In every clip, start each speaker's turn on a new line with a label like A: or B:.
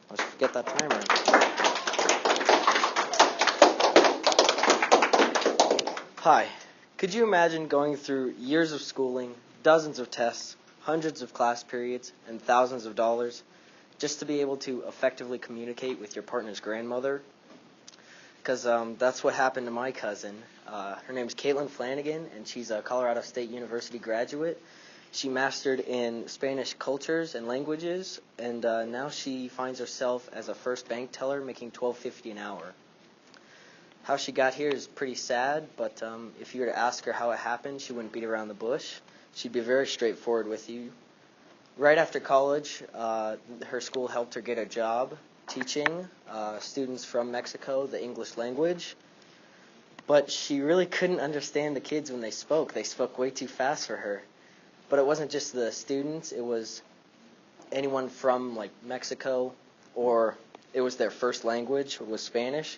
A: Let's get that timer. Hi. Could you imagine going through years of schooling, dozens of tests, hundreds of class periods, and thousands of dollars just to be able to effectively communicate with your partner's grandmother? Because that's what happened to my cousin. Her name's Caitlin Flanagan, and she's a Colorado State University graduate. She mastered in Spanish cultures and languages, and now she finds herself as a first bank teller making $12.50 an hour. How she got here is pretty sad, but if you were to ask her how it happened, she wouldn't beat around the bush. She'd be very straightforward with you. Right after college, her school helped her get a job teaching students from Mexico the English language. But she really couldn't understand the kids when they spoke. They spoke way too fast for her. But it wasn't just the students. It was anyone from, like, Mexico, or it was their first language, was Spanish.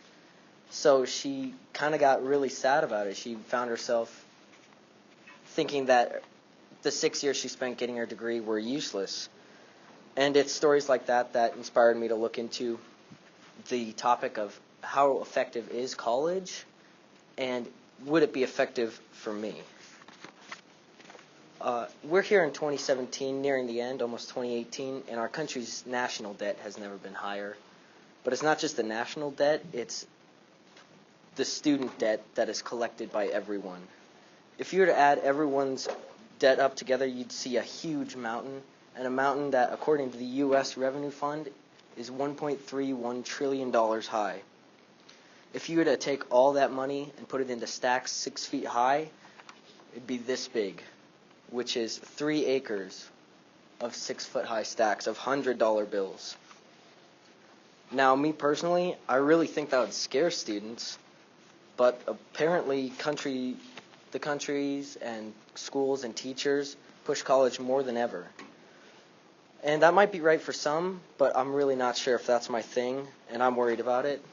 A: So she kind of got really sad about it. She found herself thinking that the 6 years she spent getting her degree were useless. And it's stories like that that inspired me to look into the topic of how effective is college, and would it be effective for me? We're here in 2017, nearing the end, almost 2018, and our country's national debt has never been higher. But it's not just the national debt, it's the student debt that is collected by everyone. If you were to add everyone's debt up together, you'd see a huge mountain, and a mountain that, according to the U.S. Revenue Fund, is $1.31 trillion high. If you were to take all that money and put it into stacks 6 feet high, it'd be this big, which is 3 acres of 6-foot-high stacks of $100 bills. Now, me personally, I really think that would scare students, but apparently the countries and schools and teachers push college more than ever. And that might be right for some, but I'm really not sure if that's my thing, and I'm worried about it.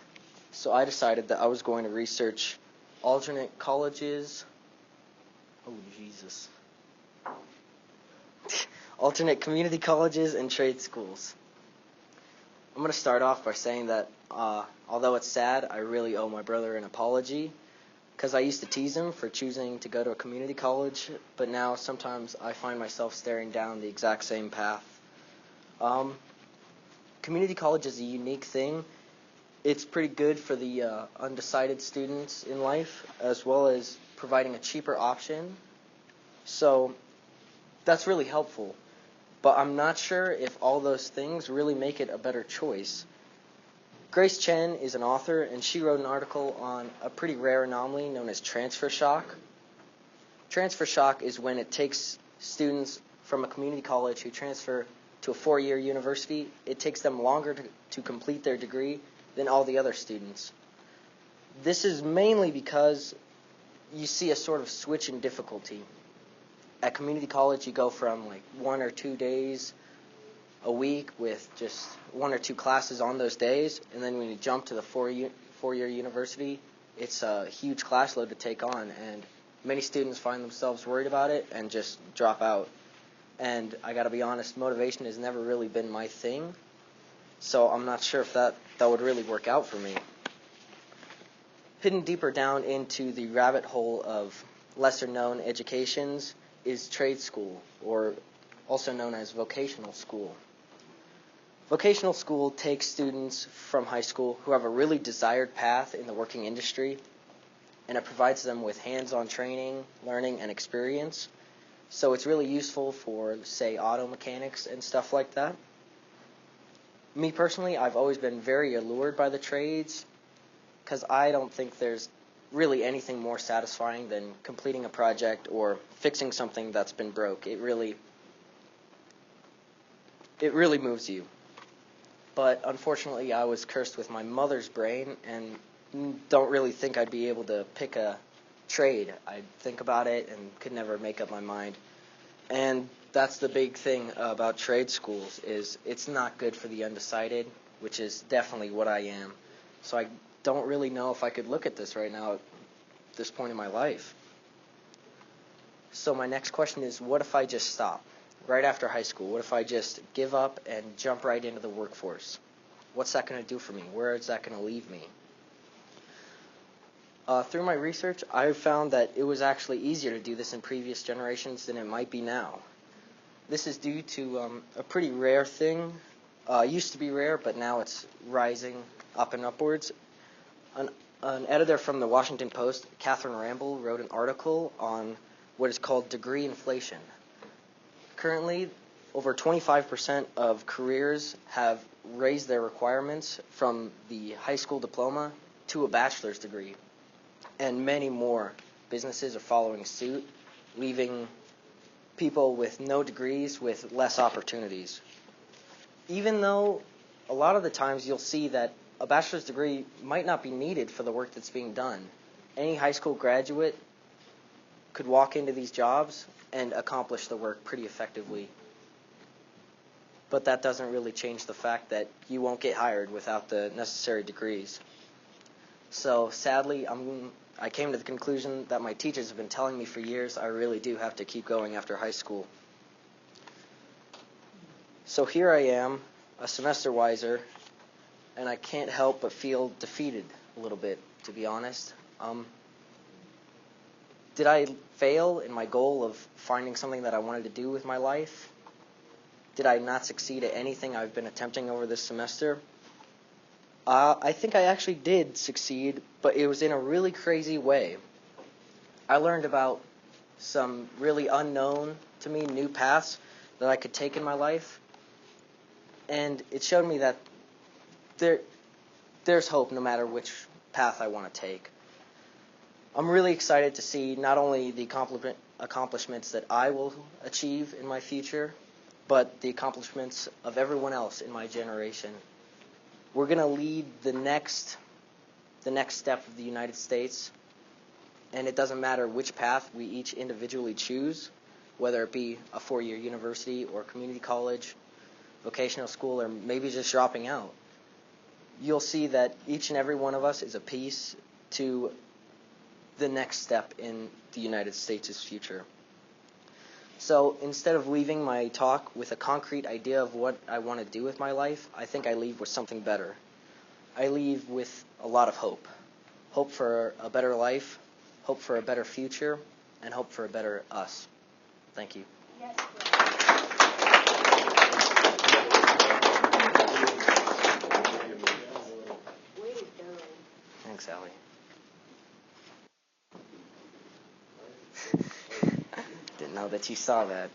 A: So I decided that I was going to research alternate colleges. Oh, Jesus. Alternate community colleges and trade schools. I'm going to start off by saying that although it's sad, I really owe my brother an apology, because I used to tease him for choosing to go to a community college, but now sometimes I find myself staring down the exact same path. Community college is a unique thing. It's pretty good for the undecided students in life, as well as providing a cheaper option. So that's really helpful. But I'm not sure if all those things really make it a better choice. Grace Chen is an author, and she wrote an article on a pretty rare anomaly known as transfer shock. Transfer shock is when it takes students from a community college who transfer to a 4-year university. It takes them longer to complete their degree than all the other students. This is mainly because you see a sort of switch in difficulty. At community college, you go from like 1 or 2 days a week with just 1 or 2 classes on those days, and then when you jump to the 4-year university, it's a huge class load to take on, and many students find themselves worried about it and just drop out. And I gotta be honest, motivation has never really been my thing, so I'm not sure if that would really work out for me. Hidden deeper down into the rabbit hole of lesser-known educations is trade school, or also known as vocational school. Vocational school takes students from high school who have a really desired path in the working industry, and it provides them with hands-on training, learning, and experience. So it's really useful for, say, auto mechanics and stuff like that. Me personally, I've always been very allured by the trades, because I don't think there's really anything more satisfying than completing a project or fixing something that's been broke. It really moves you. But unfortunately, I was cursed with my mother's brain and don't really think I'd be able to pick a trade. I'd think about it and could never make up my mind. And that's the big thing about trade schools, is it's not good for the undecided, which is definitely what I am. So I don't really know if I could look at this right now at this point in my life. So my next question is, what if I just stop right after high school? What if I just give up and jump right into the workforce? what's that going to do for me? Where is that going to leave me? Through my research, I've found that it was actually easier to do this in previous generations than it might be now. This is due to a pretty rare thing. Used to be rare, but now it's rising up and upwards. An editor from the Washington Post, Catherine Ramble, wrote an article on what is called degree inflation. Currently, over 25% of careers have raised their requirements from the high school diploma to a bachelor's degree. And many more businesses are following suit, leaving people with no degrees with less opportunities. Even though a lot of the times you'll see that a bachelor's degree might not be needed for the work that's being done. Any high school graduate could walk into these jobs and accomplish the work pretty effectively. But that doesn't really change the fact that you won't get hired without the necessary degrees. So sadly, I came to the conclusion that my teachers have been telling me for years I really do have to keep going after high school. So here I am, a semester wiser, and I can't help but feel defeated a little bit, to be honest. Did I fail in my goal of finding something that I wanted to do with my life? Did I not succeed at anything I've been attempting over this semester? I think I actually did succeed, but it was in a really crazy way. I learned about some really unknown to me new paths that I could take in my life, and it showed me that there's hope no matter which path I want to take. I'm really excited to see not only the accomplishments that I will achieve in my future, but the accomplishments of everyone else in my generation. We're going to lead the next step of the United States, and it doesn't matter which path we each individually choose, whether it be a 4-year university or community college, vocational school, or maybe just dropping out. You'll see that each and every one of us is a piece to the next step in the United States' future. So instead of leaving my talk with a concrete idea of what I want to do with my life, I think I leave with something better. I leave with a lot of hope. Hope for a better life, hope for a better future, and hope for a better us. Thank you.
B: Yes.
A: Thanks, Allie. Didn't know that you saw that.